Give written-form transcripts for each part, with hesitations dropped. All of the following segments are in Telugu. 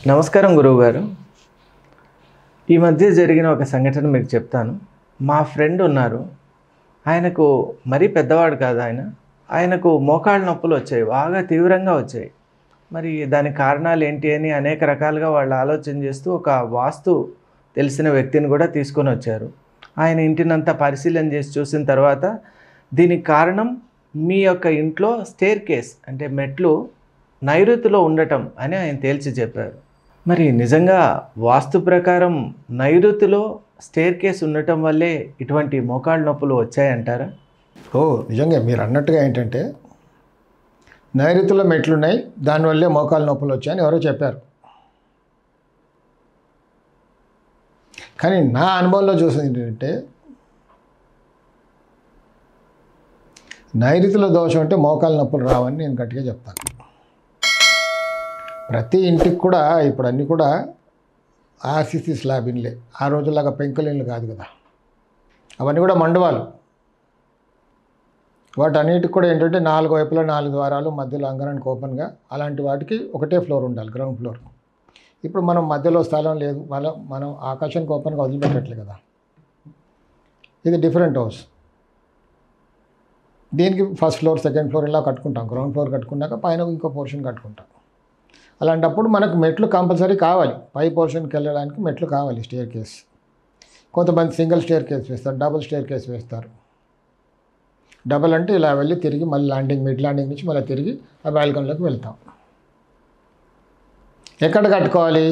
నమస్కారం గురువుగారు. ఈ మధ్య జరిగిన ఒక సంఘటన మీకు చెప్తాను. మా ఫ్రెండ్ ఉన్నారు. ఆయనకు మరీ పెద్దవాడు కాదు ఆయన. ఆయనకు మోకాళ్ళ నొప్పులు వచ్చాయి. బాగా తీవ్రంగా వచ్చాయి. మరి దానికి కారణాలు ఏంటి అని అనేక రకాలుగా వాళ్ళు ఆలోచన చేస్తూ ఒక వాస్తు తెలిసిన వ్యక్తిని కూడా తీసుకొని వచ్చారు. ఆయన ఇంటినంతా పరిశీలన చేసి చూసిన తర్వాత దీనికి కారణం మీ యొక్క ఇంట్లో స్టేర్ కేస్ అంటే మెట్లు నైరుతిలో ఉండటం అని ఆయన తేల్చి చెప్పారు. మరి నిజంగా వాస్తు ప్రకారం నైరుతిలో స్టేర్ కేస్ ఉండటం వల్లే ఇటువంటి మోకాళ్ళ నొప్పులు వచ్చాయంటారా? నిజంగా మీరు అన్నట్టుగా ఏంటంటే నైరుతిలో మెట్లున్నాయి, దానివల్లే మోకాళ్ళ నొప్పులు వచ్చాయని ఎవరో చెప్పారు. కానీ నా అనుభవంలో చూసింది ఏంటంటే నైరుతిలో దోషం అంటే మోకాళ్ళ నొప్పులు రావని నేను గట్టిగా చెప్తాను. ప్రతి ఇంటికి కూడా ఇప్పుడు అన్నీ కూడా ఆర్సీసీ స్లాబ్ ఇన్లే, ఆ రోజులాగా పెంకుల ఇన్లు కాదు కదా, అవన్నీ కూడా మండవాలు. వాటన్నిటికి కూడా ఏంటంటే 4 వైపులా 4 ద్వారాలు, మధ్యలో అంగరానికి ఓపెన్గా, అలాంటి వాటికి ఒకటే ఫ్లోర్ ఉండాలి, గ్రౌండ్ ఫ్లోర్. ఇప్పుడు మనం మధ్యలో స్థలం లేదు, మనం ఆకాశానికి ఓపెన్గా వదిలిపెట్టట్లే కదా. ఇది డిఫరెంట్ హౌస్. దీనికి ఫస్ట్ ఫ్లోర్, సెకండ్ ఫ్లోర్ ఇలా కట్టుకుంటాం. గ్రౌండ్ ఫ్లోర్ కట్టుకున్నాక పైన ఇంకో పోర్షన్ కట్టుకుంటాం. అలాంటప్పుడు మనకు మెట్లు కంపల్సరీ కావాలి. పై పోర్షన్కి వెళ్ళడానికి మెట్లు కావాలి, స్టేర్ కేస్. కొంతమంది సింగిల్ స్టేర్ కేస్ వేస్తారు, డబుల్ స్టేర్ కేస్ వేస్తారు. డబుల్ అంటే ఇలా వెళ్ళి తిరిగి మళ్ళీ ల్యాండింగ్, మిడ్ ల్యాండింగ్ నుంచి మళ్ళీ తిరిగి ఆ బాల్కనీలోకి వెళ్తాం. ఎక్కడ కట్టుకోవాలి?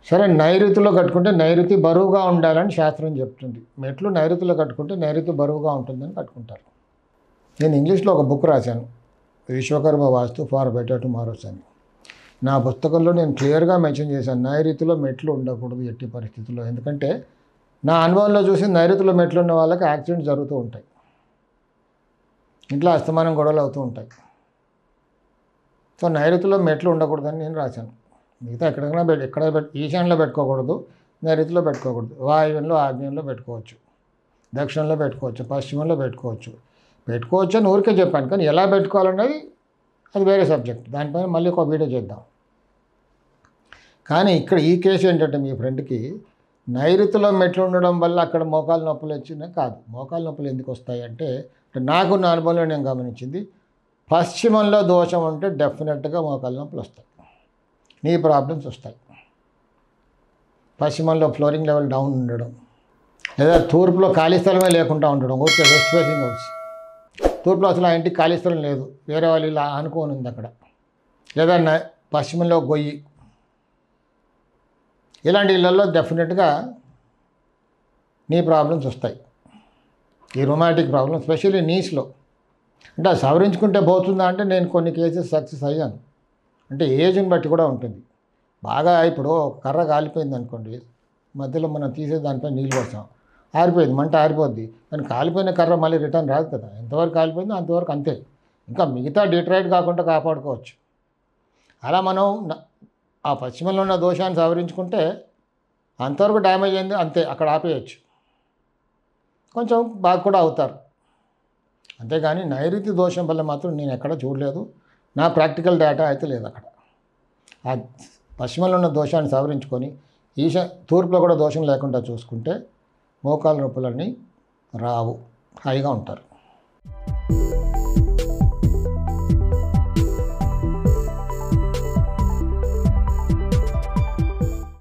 సరే, నైరుతిలో కట్టుకుంటే నైరుతి బరువుగా ఉండాలని శాస్త్రం చెప్తుంది. మెట్లు నైరుతిలో కట్టుకుంటే నైరుతి బరువుగా ఉంటుందని కట్టుకుంటారు. నేను ఇంగ్లీష్లో ఒక బుక్ రాశాను, విశ్వకర్మ వాస్తు ఫార్ బెటర్ టుమారోస్ అని. నా పుస్తకంలో నేను క్లియర్గా మెన్షన్ చేశాను, నైరుతిలో మెట్లు ఉండకూడదు ఎట్టి పరిస్థితుల్లో. ఎందుకంటే నా అనుభవంలో చూసి నైరుతిలో మెట్లు ఉన్న వాళ్ళకి యాక్సిడెంట్స్ జరుగుతూ ఉంటాయి, ఇంట్లో అస్తమానం గొడవలు అవుతూ ఉంటాయి. సో నైరుతిలో మెట్లు ఉండకూడదని నేను రాశాను. మిగతా ఎక్కడ ఈశాన్యంలో పెట్టుకోకూడదు, నైరుతిలో పెట్టుకోకూడదు. వాయువ్యంలో, ఆగ్నేయంలో పెట్టుకోవచ్చు, దక్షిణంలో పెట్టుకోవచ్చు, పశ్చిమంలో పెట్టుకోవచ్చు అని ఊరికే చెప్పాను. కానీ ఎలా పెట్టుకోవాలన్నది అది వేరే సబ్జెక్ట్, దానిపైన మళ్ళీ ఒక వీడియో చేద్దాం. కానీ ఇక్కడ ఈ కేసు ఏంటంటే మీ ఫ్రెండ్కి నైరుతిలో మెట్లు ఉండడం వల్ల అక్కడ మోకాళ్ళ నొప్పులు వచ్చినా కాదు. మోకాళ్ళ నొప్పులు ఎందుకు వస్తాయి అంటే నాకు నా అనుభవంలో నేను గమనించింది, పశ్చిమంలో దోషం ఉంటే డెఫినెట్గా మోకాళ్ళ నొప్పులు వస్తాయి, నీ ప్రాబ్లమ్స్ వస్తాయి. పశ్చిమంలో ఫ్లోరింగ్ లెవెల్ డౌన్ ఉండడం, లేదా తూర్పులో ఖాళీ స్థలమే లేకుండా ఉండడం. ఓకే, వెస్ట్ ఫేసింగ్ హౌస్, తూర్పులో అసలు ఆ ఇంటికి ఖాళీ స్థలం లేదు, వేరే వాళ్ళు ఇలా అనుకోని ఉంది అక్కడ. లేదా పశ్చిమంలో గొయ్యి, ఇలాంటి ఇళ్లలో డెఫినెట్గా నీ ప్రాబ్లమ్స్ వస్తాయి. ఈ రొమాటిక్ ప్రాబ్లమ్ స్పెషల్లీ నీస్లో. అంటే అది సవరించుకుంటే పోతుందా అంటే నేను కొన్ని కేసెస్ సక్సెస్ అయ్యాను. అంటే ఏజ్ని బట్టి కూడా ఉంటుంది. బాగా ఇప్పుడు కర్ర కాలిపోయింది అనుకోండి, మధ్యలో మనం తీసే దానిపై నీళ్ళు పోస్తాం, ఆరిపోయింది, మంట ఆరిపోద్ది. కానీ కాలిపోయిన కర్ర మళ్ళీ రిటర్న్ రాదు కదా, ఎంతవరకు కాలిపోయిందో అంతవరకు అంతే. ఇంకా మిగతా డిట్రాయిట్ కాకుండా కాపాడుకోవచ్చు. అలా మనం ఆ పశ్చిమంలో ఉన్న దోషాన్ని సవరించుకుంటే అంతవరకు డ్యామేజ్ అయింది అంతే, అక్కడ ఆపేయచ్చు, కొంచెం బాగా కూడా అవుతారు. అంతేగాని నైరుతి దోషం వల్ల మాత్రం నేను ఎక్కడ చూడలేదు, నా ప్రాక్టికల్ డేటా అయితే లేదు అక్కడ. ఆ పశ్చిమంలో ఉన్న దోషాన్ని సవరించుకొని తూర్పులో కూడా దోషం లేకుండా చూసుకుంటే మోకాళ్ళ నొప్పులన్నీ రావు, హాయిగా ఉంటారు.